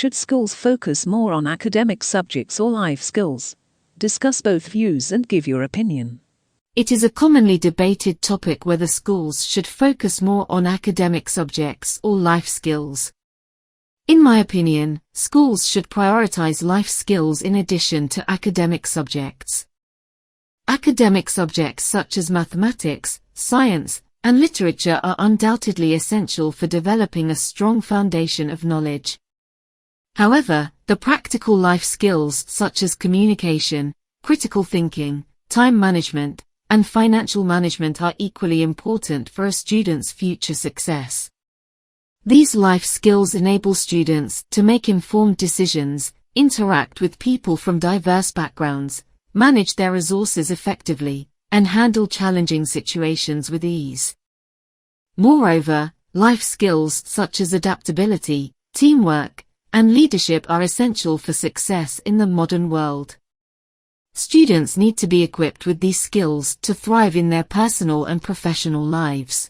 should schools focus more on academic subjects or life skills? Discuss both views and give your opinion. It is a commonly debated topic whether schools should focus more on academic subjects or life skills. In my opinion, schools should prioritize life skills in addition to academic subjects. Academic subjects such as mathematics, science, and literature are undoubtedly essential for developing a strong foundation of knowledge. However, the practical life skills such as communication, critical thinking, time management, and financial management are equally important for a student's future success. These life skills enable students to make informed decisions, interact with people from diverse backgrounds, manage their resources effectively, and handle challenging situations with ease. Moreover, life skills such as adaptability, teamwork, and leadership are essential for success in the modern world. Students need to be equipped with these skills to thrive in their personal and professional lives.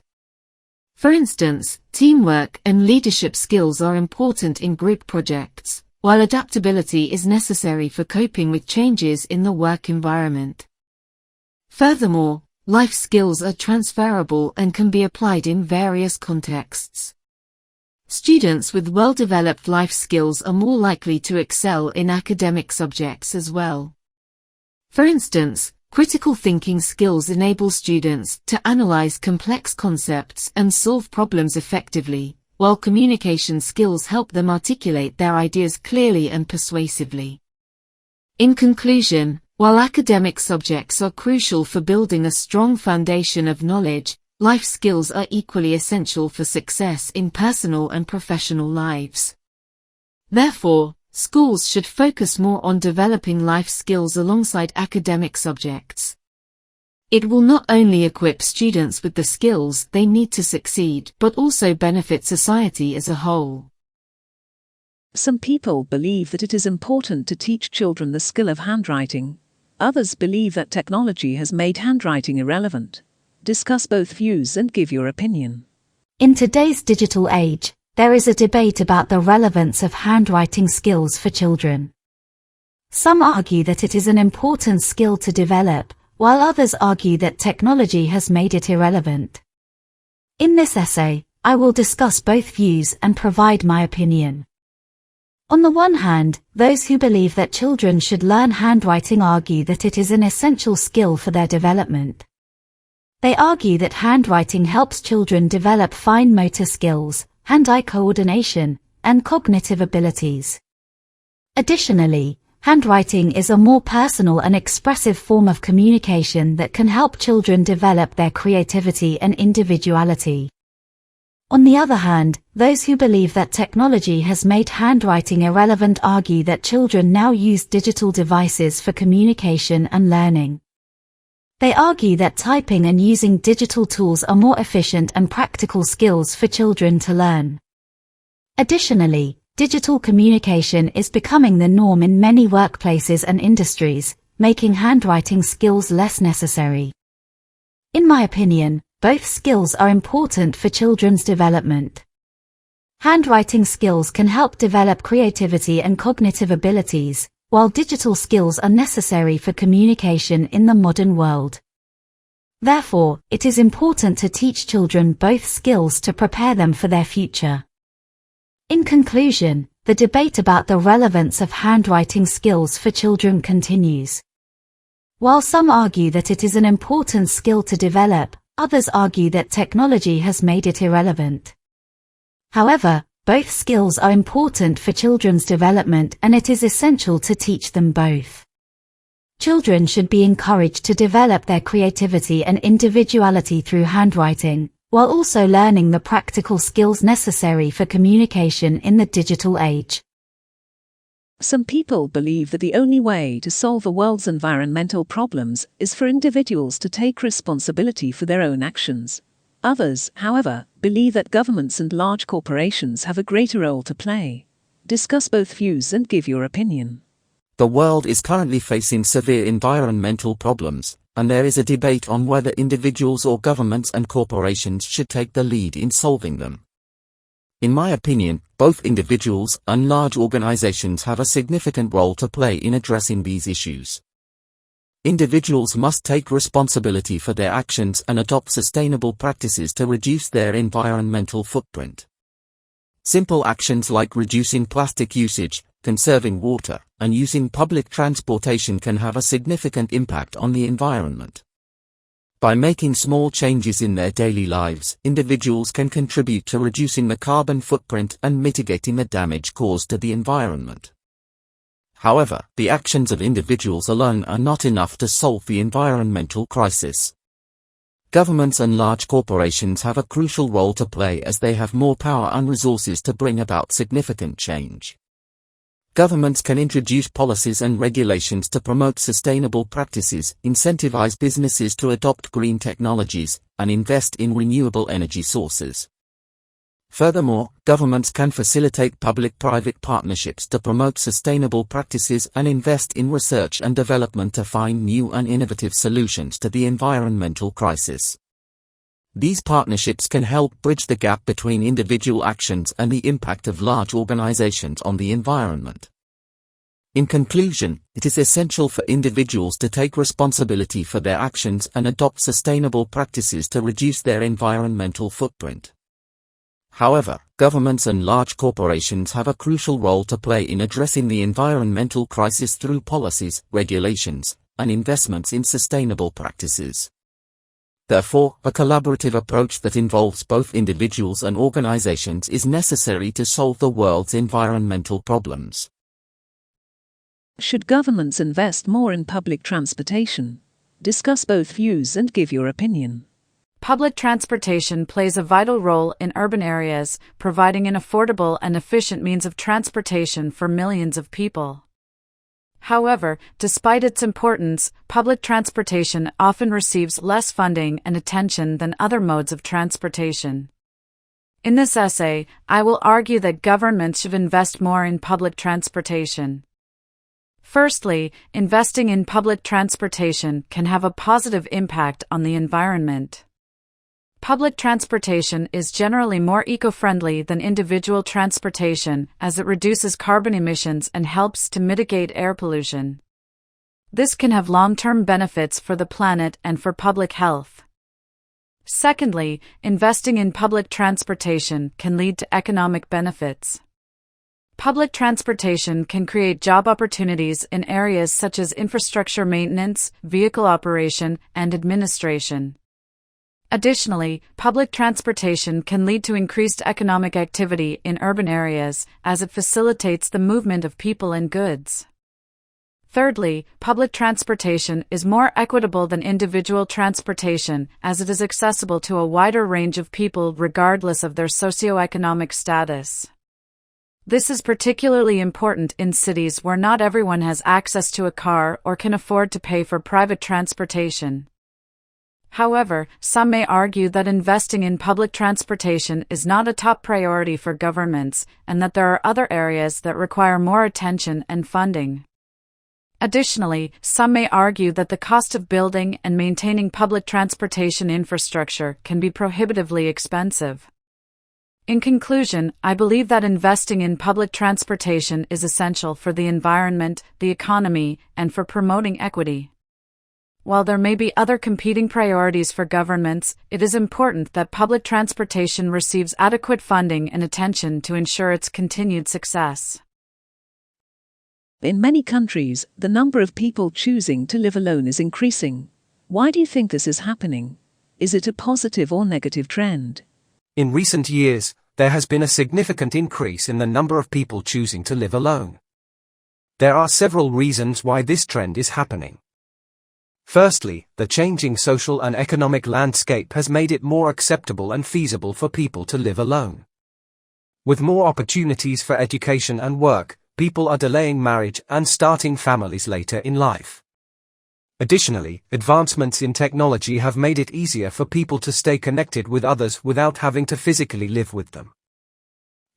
For instance, teamwork and leadership skills are important in group projects, while adaptability is necessary for coping with changes in the work environment. Furthermore, life skills are transferable and can be applied in various contexts. Students with well-developed life skills are more likely to excel in academic subjects as well. For instance, critical thinking skills enable students to analyze complex concepts and solve problems effectively, while communication skills help them articulate their ideas clearly and persuasively. In conclusion, while academic subjects are crucial for building a strong foundation of knowledge, life skills are equally essential for success in personal and professional lives. Therefore, schools should focus more on developing life skills alongside academic subjects. It will not only equip students with the skills they need to succeed, but also benefit society as a whole. Some people believe that it is important to teach children the skill of handwriting. Others believe that technology has made handwriting irrelevant. Discuss both views and give your opinion. In today's digital age, there is a debate about the relevance of handwriting skills for children. Some argue that it is an important skill to develop, while others argue that technology has made it irrelevant. In this essay, I will discuss both views and provide my opinion. On the one hand, those who believe that children should learn handwriting argue that it is an essential skill for their development. They argue that handwriting helps children develop fine motor skills, hand-eye coordination, and cognitive abilities. Additionally, handwriting is a more personal and expressive form of communication that can help children develop their creativity and individuality. On the other hand, those who believe that technology has made handwriting irrelevant argue that children now use digital devices for communication and learning. They argue that typing and using digital tools are more efficient and practical skills for children to learn. Additionally, digital communication is becoming the norm in many workplaces and industries, making handwriting skills less necessary. In my opinion, both skills are important for children's development. Handwriting skills can help develop creativity and cognitive abilities, while digital skills are necessary for communication in the modern world. Therefore, it is important to teach children both skills to prepare them for their future. In conclusion, the debate about the relevance of handwriting skills for children continues. While some argue that it is an important skill to develop, others argue that technology has made it irrelevant. However, both skills are important for children's development and it is essential to teach them both. Children should be encouraged to develop their creativity and individuality through handwriting, while also learning the practical skills necessary for communication in the digital age. Some people believe that the only way to solve the world's environmental problems is for individuals to take responsibility for their own actions. Others, however, believe that governments and large corporations have a greater role to play. Discuss both views and give your opinion. The world is currently facing severe environmental problems, and there is a debate on whether individuals or governments and corporations should take the lead in solving them. In my opinion, both individuals and large organizations have a significant role to play in addressing these issues. Individuals must take responsibility for their actions and adopt sustainable practices to reduce their environmental footprint. Simple actions like reducing plastic usage, conserving water, and using public transportation can have a significant impact on the environment. By making small changes in their daily lives, individuals can contribute to reducing the carbon footprint and mitigating the damage caused to the environment. However, the actions of individuals alone are not enough to solve the environmental crisis. Governments and large corporations have a crucial role to play as they have more power and resources to bring about significant change. Governments can introduce policies and regulations to promote sustainable practices, incentivize businesses to adopt green technologies, and invest in renewable energy sources. Furthermore, governments can facilitate public-private partnerships to promote sustainable practices and invest in research and development to find new and innovative solutions to the environmental crisis. These partnerships can help bridge the gap between individual actions and the impact of large organizations on the environment. In conclusion, it is essential for individuals to take responsibility for their actions and adopt sustainable practices to reduce their environmental footprint. However, governments and large corporations have a crucial role to play in addressing the environmental crisis through policies, regulations, and investments in sustainable practices. Therefore, a collaborative approach that involves both individuals and organizations is necessary to solve the world's environmental problems. Should governments invest more in public transportation? Discuss both views and give your opinion. Public transportation plays a vital role in urban areas, providing an affordable and efficient means of transportation for millions of people. However, despite its importance, public transportation often receives less funding and attention than other modes of transportation. In this essay, I will argue that governments should invest more in public transportation. Firstly, investing in public transportation can have a positive impact on the environment. Public transportation is generally more eco-friendly than individual transportation as it reduces carbon emissions and helps to mitigate air pollution. This can have long-term benefits for the planet and for public health. Secondly, investing in public transportation can lead to economic benefits. Public transportation can create job opportunities in areas such as infrastructure maintenance, vehicle operation, and administration. Additionally, public transportation can lead to increased economic activity in urban areas, as it facilitates the movement of people and goods. Thirdly, public transportation is more equitable than individual transportation, as it is accessible to a wider range of people regardless of their socioeconomic status. This is particularly important in cities where not everyone has access to a car or can afford to pay for private transportation. However, some may argue that investing in public transportation is not a top priority for governments, and that there are other areas that require more attention and funding. Additionally, some may argue that the cost of building and maintaining public transportation infrastructure can be prohibitively expensive. In conclusion, I believe that investing in public transportation is essential for the environment, the economy, and for promoting equity. While there may be other competing priorities for governments, it is important that public transportation receives adequate funding and attention to ensure its continued success. In many countries, the number of people choosing to live alone is increasing. Why do you think this is happening? Is it a positive or negative trend? In recent years, there has been a significant increase in the number of people choosing to live alone. There are several reasons why this trend is happening. Firstly, the changing social and economic landscape has made it more acceptable and feasible for people to live alone. With more opportunities for education and work, people are delaying marriage and starting families later in life. Additionally, advancements in technology have made it easier for people to stay connected with others without having to physically live with them.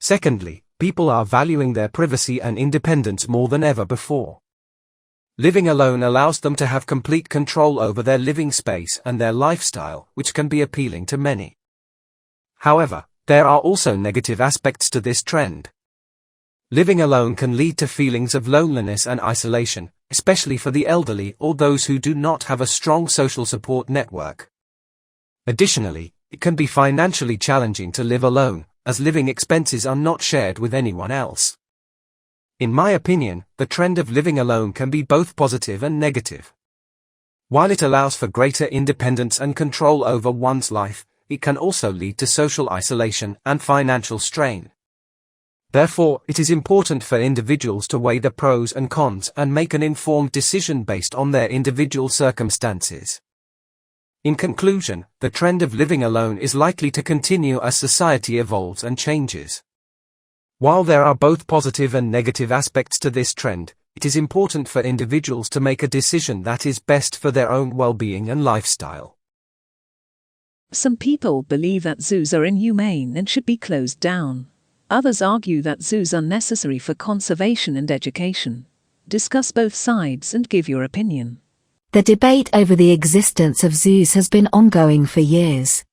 Secondly, people are valuing their privacy and independence more than ever before. Living alone allows them to have complete control over their living space and their lifestyle, which can be appealing to many. However, There are also negative aspects to this trend. Living alone can lead to feelings of loneliness and isolation, especially for the elderly or those who do not have a strong social support network. Additionally, it can be financially challenging to live alone, as living expenses are not shared with anyone else. In my opinion, the trend of living alone can be both positive and negative. While it allows for greater independence and control over one's life, it can also lead to social isolation and financial strain. Therefore, it is important for individuals to weigh the pros and cons and make an informed decision based on their individual circumstances. In conclusion, the trend of living alone is likely to continue as society evolves and changes. While there are both positive and negative aspects to this trend, it is important for individuals to make a decision that is best for their own well-being and lifestyle. Some people believe that zoos are inhumane and should be closed down. Others argue that zoos are necessary for conservation and education. Discuss both sides and give your opinion. The debate over the existence of zoos has been ongoing for years.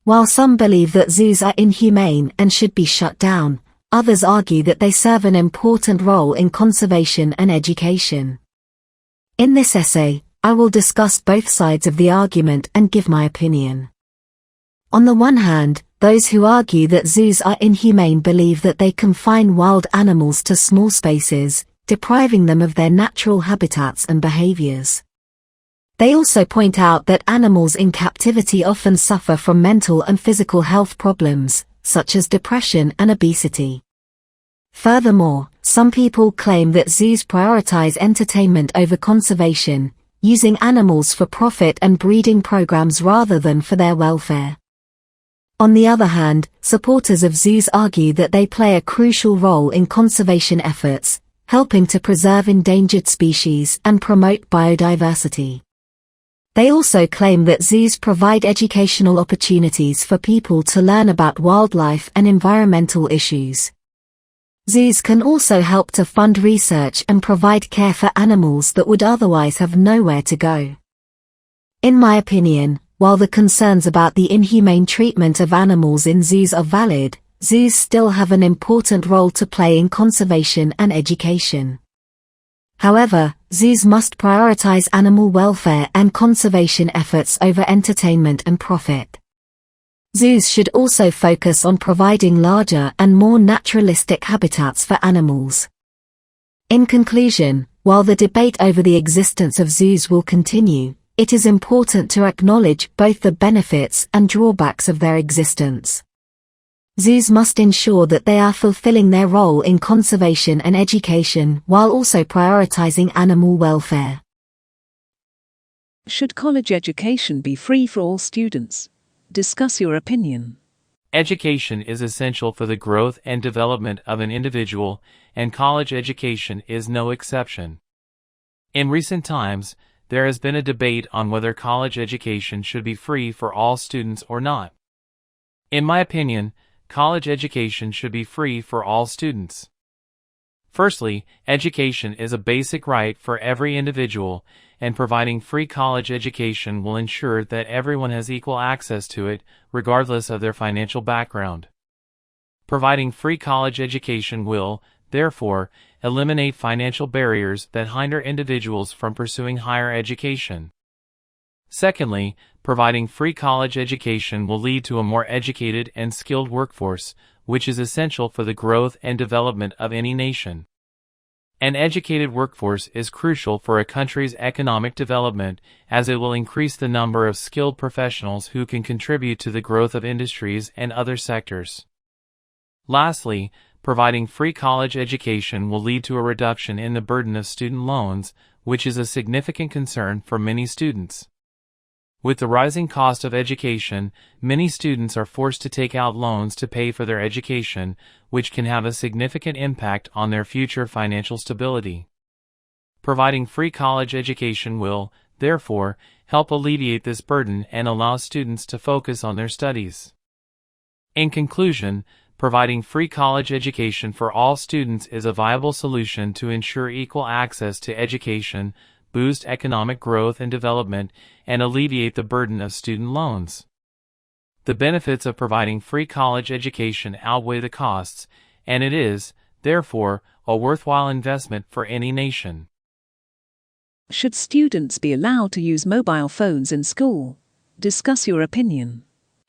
While some believe that zoos are inhumane and should be shut down, others argue that they serve an important role in conservation and education. In this essay, I will discuss both sides of the argument and give my opinion. On the one hand, those who argue that zoos are inhumane believe that they confine wild animals to small spaces, depriving them of their natural habitats and behaviors. They also point out that animals in captivity often suffer from mental and physical health problems, such as depression and obesity. Furthermore, some people claim that zoos prioritize entertainment over conservation, using animals for profit and breeding programs rather than for their welfare. On the other hand, supporters of zoos argue that they play a crucial role in conservation efforts, helping to preserve endangered species and promote biodiversity. They also claim that zoos provide educational opportunities for people to learn about wildlife and environmental issues. Zoos can also help to fund research and provide care for animals that would otherwise have nowhere to go. In my opinion, while the concerns about the inhumane treatment of animals in zoos are valid, zoos still have an important role to play in conservation and education. However, zoos must prioritize animal welfare and conservation efforts over entertainment and profit. Zoos should also focus on providing larger and more naturalistic habitats for animals. In conclusion, while the debate over the existence of zoos will continue, it is important to acknowledge both the benefits and drawbacks of their existence. Zoos must ensure that they are fulfilling their role in conservation and education while also prioritizing animal welfare. Should college education be free for all students? Discuss your opinion. Education is essential for the growth and development of an individual, and college education is no exception. In recent times, there has been a debate on whether college education should be free for all students or not. In my opinion, college education should be free for all students. Firstly, education is a basic right for every individual, and providing free college education will ensure that everyone has equal access to it, regardless of their financial background. Providing free college education will, therefore, eliminate financial barriers that hinder individuals from pursuing higher education. Secondly, providing free college education will lead to a more educated and skilled workforce, which is essential for the growth and development of any nation. An educated workforce is crucial for a country's economic development, as it will increase the number of skilled professionals who can contribute to the growth of industries and other sectors. Lastly, providing free college education will lead to a reduction in the burden of student loans, which is a significant concern for many students. With the rising cost of education, many students are forced to take out loans to pay for their education, which can have a significant impact on their future financial stability. Providing free college education will, therefore, help alleviate this burden and allow students to focus on their studies. In conclusion, providing free college education for all students is a viable solution to ensure equal access to education, boost economic growth and development, and alleviate the burden of student loans. The benefits of providing free college education outweigh the costs, and it is, therefore, a worthwhile investment for any nation. Should students be allowed to use mobile phones in school? Discuss your opinion.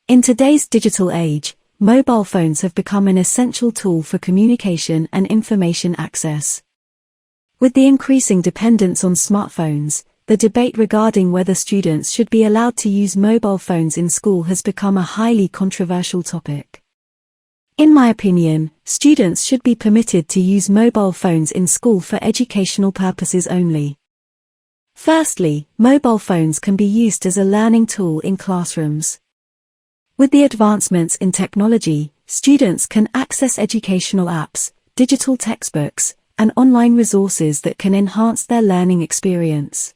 In today's digital age, mobile phones have become an essential tool for communication and information access. With the increasing dependence on smartphones, the debate regarding whether students should be allowed to use mobile phones in school has become a highly controversial topic. In my opinion, students should be permitted to use mobile phones in school for educational purposes only. Firstly, mobile phones can be used as a learning tool in classrooms. With the advancements in technology, students can access educational apps, digital textbooks, and online resources that can enhance their learning experience.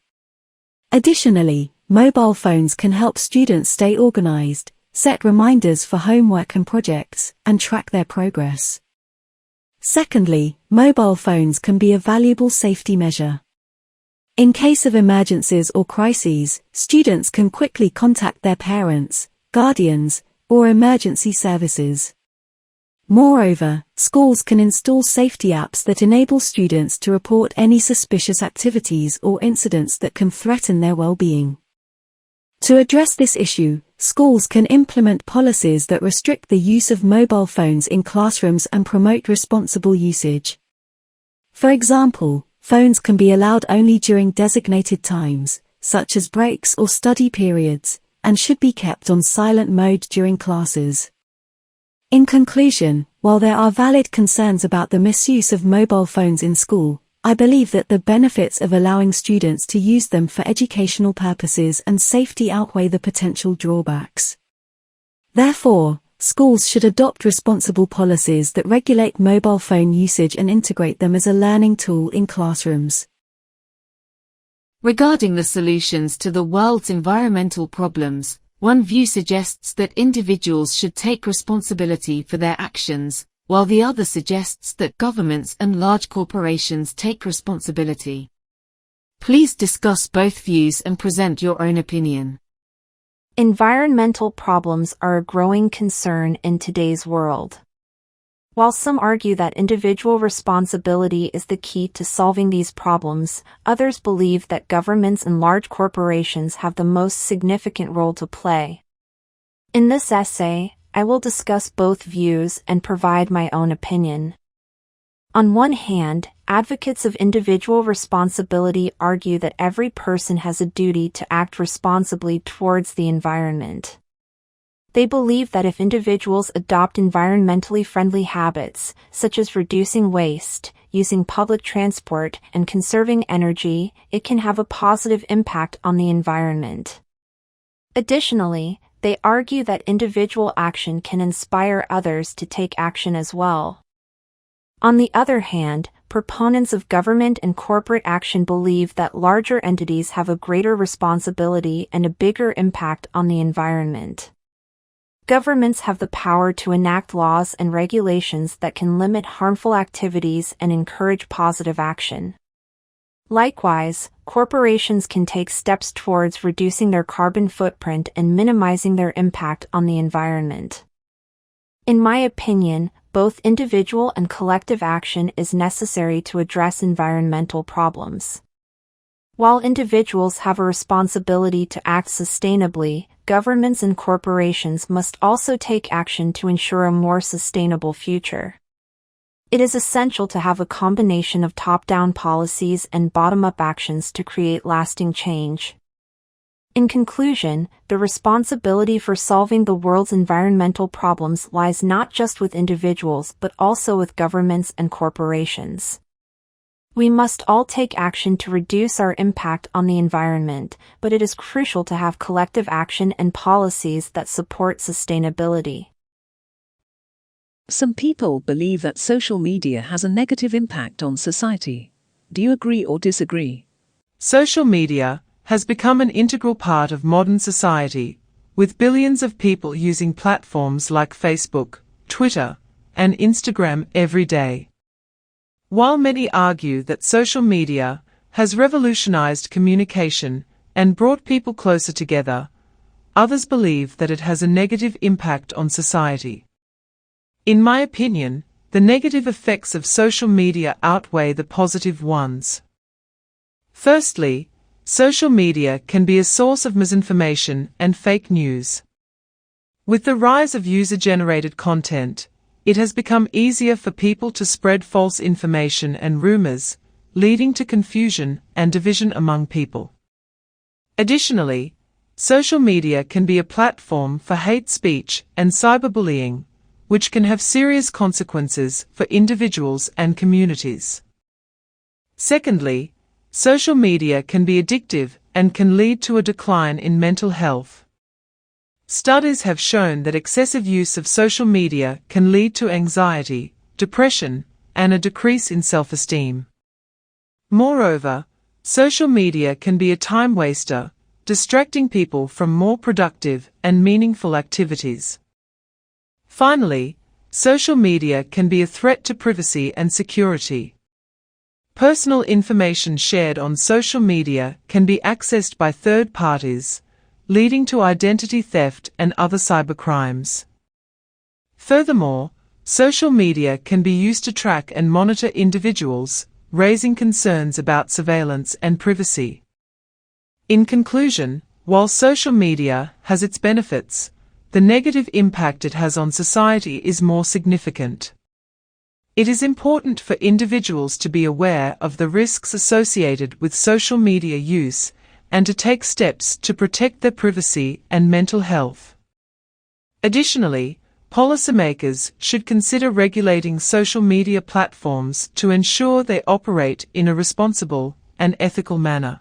Additionally, mobile phones can help students stay organized, set reminders for homework and projects, and track their progress. Secondly, mobile phones can be a valuable safety measure. In case of emergencies or crises, students can quickly contact their parents, guardians, or emergency services. Moreover, schools can install safety apps that enable students to report any suspicious activities or incidents that can threaten their well-being. To address this issue, schools can implement policies that restrict the use of mobile phones in classrooms and promote responsible usage. For example, phones can be allowed only during designated times, such as breaks or study periods, and should be kept on silent mode during classes. In conclusion, while there are valid concerns about the misuse of mobile phones in school, I believe that the benefits of allowing students to use them for educational purposes and safety outweigh the potential drawbacks. Therefore, schools should adopt responsible policies that regulate mobile phone usage and integrate them as a learning tool in classrooms. Regarding the solutions to the world's environmental problems, one view suggests that individuals should take responsibility for their actions, while the other suggests that governments and large corporations take responsibility. Please discuss both views and present your own opinion. Environmental problems are a growing concern in today's world. While some argue that individual responsibility is the key to solving these problems, others believe that governments and large corporations have the most significant role to play. In this essay, I will discuss both views and provide my own opinion. On one hand, advocates of individual responsibility argue that every person has a duty to act responsibly towards the environment. They believe that if individuals adopt environmentally friendly habits, such as reducing waste, using public transport, and conserving energy, it can have a positive impact on the environment. Additionally, they argue that individual action can inspire others to take action as well. On the other hand, proponents of government and corporate action believe that larger entities have a greater responsibility and a bigger impact on the environment. Governments have the power to enact laws and regulations that can limit harmful activities and encourage positive action. Likewise, corporations can take steps towards reducing their carbon footprint and minimizing their impact on the environment. In my opinion, both individual and collective action is necessary to address environmental problems. While individuals have a responsibility to act sustainably, governments and corporations must also take action to ensure a more sustainable future. It is essential to have a combination of top-down policies and bottom-up actions to create lasting change. In conclusion, the responsibility for solving the world's environmental problems lies not just with individuals but also with governments and corporations. We must all take action to reduce our impact on the environment, but it is crucial to have collective action and policies that support sustainability. Some people believe that social media has a negative impact on society. Do you agree or disagree? Social media has become an integral part of modern society, with billions of people using platforms like Facebook, Twitter, and Instagram every day. While many argue that social media has revolutionized communication and brought people closer together, others believe that it has a negative impact on society. In my opinion, the negative effects of social media outweigh the positive ones. Firstly, social media can be a source of misinformation and fake news. With the rise of user-generated content, it has become easier for people to spread false information and rumors, leading to confusion and division among people. Additionally, social media can be a platform for hate speech and cyberbullying, which can have serious consequences for individuals and communities. Secondly, social media can be addictive and can lead to a decline in mental health. Studies have shown that excessive use of social media can lead to anxiety, depression, and a decrease in self-esteem. Moreover, social media can be a time waster, distracting people from more productive and meaningful activities. Finally, social media can be a threat to privacy and security. Personal information shared on social media can be accessed by third parties, leading to identity theft and other cybercrimes. Furthermore, social media can be used to track and monitor individuals, raising concerns about surveillance and privacy. In conclusion, while social media has its benefits, the negative impact it has on society is more significant. It is important for individuals to be aware of the risks associated with social media use and to take steps to protect their privacy and mental health. Additionally, policymakers should consider regulating social media platforms to ensure they operate in a responsible and ethical manner.